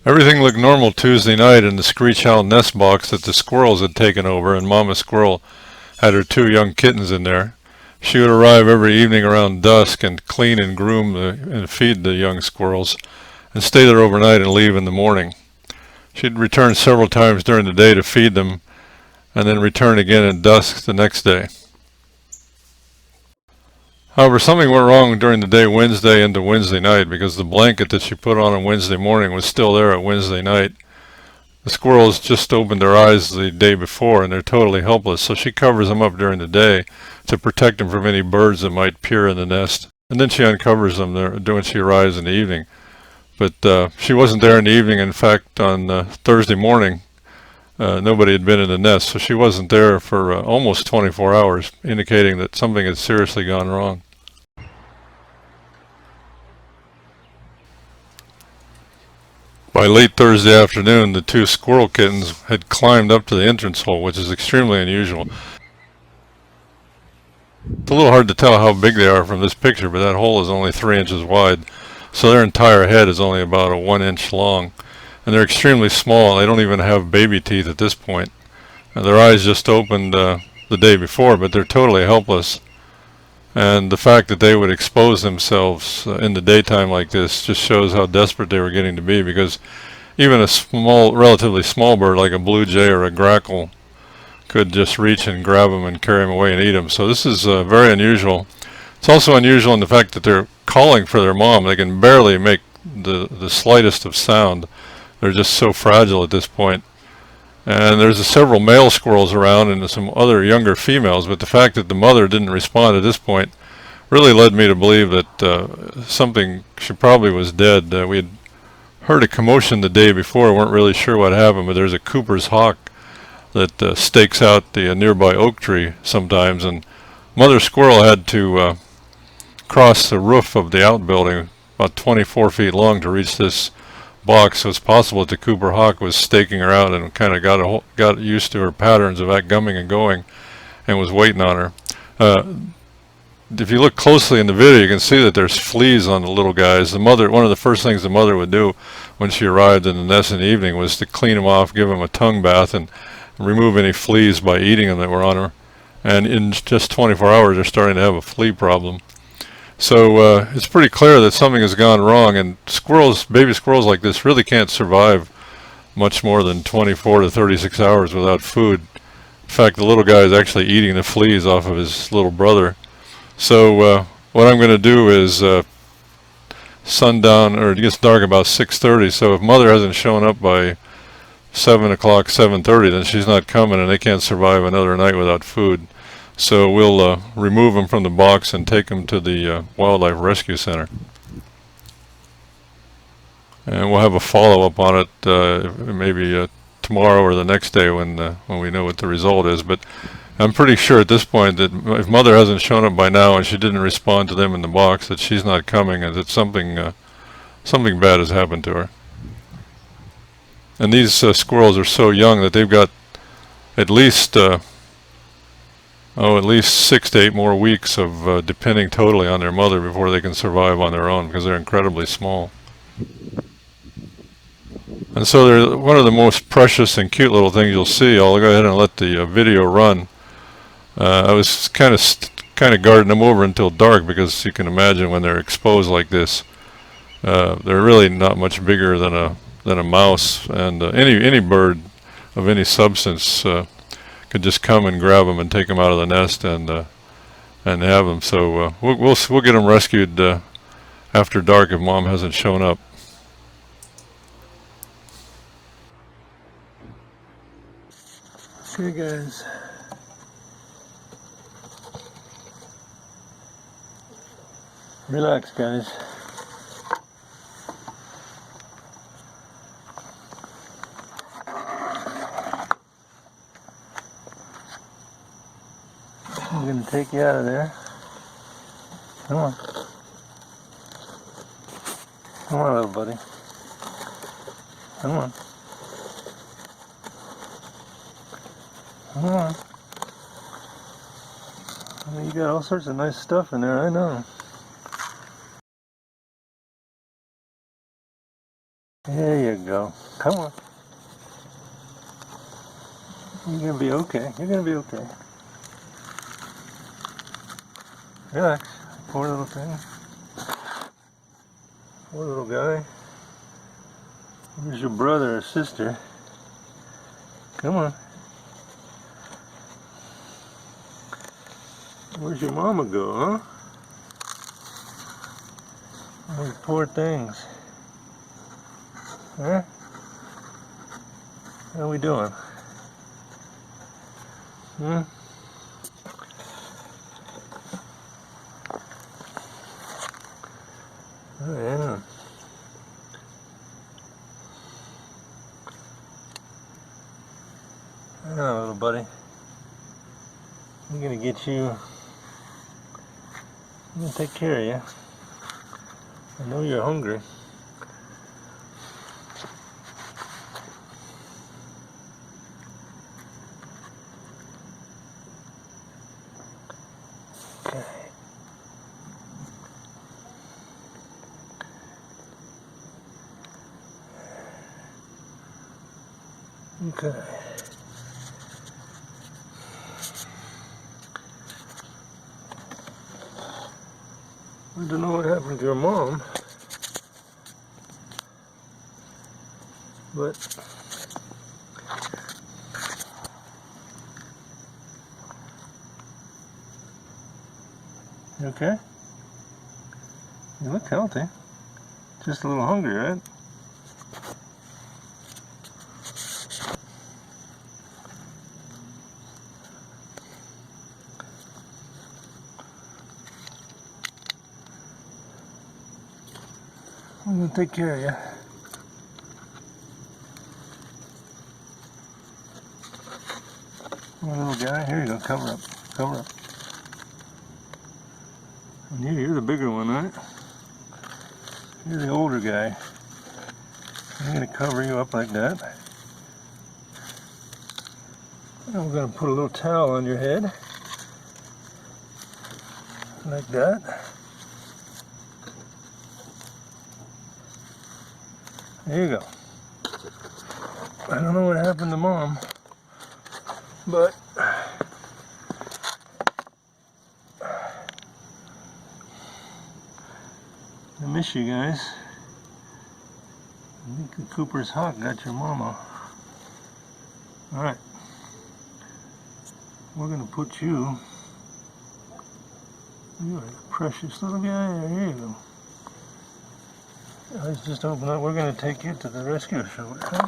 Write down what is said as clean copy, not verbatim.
Everything looked normal Tuesday night in the Screech Owl nest box that the squirrels had taken over, and Mama Squirrel had her two young kittens in there. She would arrive every evening around dusk and clean and groom and feed the young squirrels, and stay there overnight and leave in the morning. She'd return several times during the day to feed them, and then return again at dusk the next day. However, something went wrong during the day Wednesday into Wednesday night, because the blanket that she put on Wednesday morning was still there at Wednesday night. The squirrels just opened their eyes the day before and they're totally helpless, so she covers them up during the day to protect them from any birds that might peer in the nest. And then she uncovers them when she arrives in the evening. But she wasn't there in the evening. In fact, on Thursday morning, nobody had been in the nest, so she wasn't there for almost 24 hours, indicating that something had seriously gone wrong. By late Thursday afternoon, the two squirrel kittens had climbed up to the entrance hole, which is extremely unusual. It's a little hard to tell how big they are from this picture, but that hole is only 3 inches wide, so their entire head is only about 1 inch long. And they're extremely small. They don't even have baby teeth at this point. Their eyes just opened the day before, but they're totally helpless. And the fact that they would expose themselves in the daytime like this just shows how desperate they were getting to be, because even a relatively small bird like a blue jay or a grackle could just reach and grab them and carry them away and eat them. So this is very unusual. It's also unusual in the fact that they're calling for their mom. They can barely make the slightest of sound. They're just so fragile at this point. And there's several male squirrels around and some other younger females, but the fact that the mother didn't respond at this point really led me to believe that she probably was dead. We had heard a commotion the day before, weren't really sure what happened, but there's a Cooper's hawk that stakes out the nearby oak tree sometimes, and Mother Squirrel had to cross the roof of the outbuilding, about 24 feet long, to reach this box. So it's possible that the Cooper hawk was staking her out and kind of got used to her patterns of coming and going and was waiting on her. If you look closely in the video, you can see that there's fleas on the little guys. One of the first things the mother would do when she arrived in the nest in the evening was to clean them off, give them a tongue bath, and remove any fleas by eating them that were on her. And in just 24 hours, they're starting to have a flea problem. So it's pretty clear that something has gone wrong, and baby squirrels like this really can't survive much more than 24 to 36 hours without food. In fact, the little guy is actually eating the fleas off of his little brother. So what I'm going to do is sundown, or it gets dark about 6:30, so if mother hasn't shown up by 7 o'clock, 7:30, then she's not coming, and they can't survive another night without food. So we'll remove them from the box and take them to the Wildlife Rescue Center. And we'll have a follow-up on it maybe tomorrow or the next day when we know what the result is. But I'm pretty sure at this point that if mother hasn't shown up by now and she didn't respond to them in the box, that she's not coming, and that something bad has happened to her. And these squirrels are so young that they've got at least 6 to 8 more weeks of depending totally on their mother before they can survive on their own, because they're incredibly small. And so they're one of the most precious and cute little things you'll see. I'll go ahead and let the video run. I was kind of guarding them over until dark, because you can imagine when they're exposed like this, they're really not much bigger than a mouse, and any bird of any substance could just come and grab them and take them out of the nest and have them. So we'll get them rescued after dark if mom hasn't shown up. Okay, guys. Relax, guys. I'm going to take you out of there. Come on. Come on, little buddy. Come on. Come on. I mean, you got all sorts of nice stuff in there, I know. There you go. Come on. You're gonna be okay. You're gonna be okay. Relax. Poor little thing. Poor little guy. Here's your brother or sister. Come on. Where's your mama go, huh? These poor things. Huh? How are we doing? Hmm? Oh, yeah. I know, little buddy. I'm gonna get you. I'm gonna take care of you. I know you're hungry. Okay. Okay. I don't know what happened to your mom, but you okay? You look healthy. Just a little hungry, right? I'm gonna take care of you. My little guy, here you go, cover up, cover up. And you're the bigger one, right? You're the older guy. I'm gonna cover you up like that. And we're gonna put a little towel on your head. Like that. There you go. I don't know what happened to Mom, but I miss you guys. I think the Cooper's Hawk got your mama. Alright. We're gonna put you. You're a precious little guy. Here you go. Eyes just open up. We're gonna take you to the rescue shelter.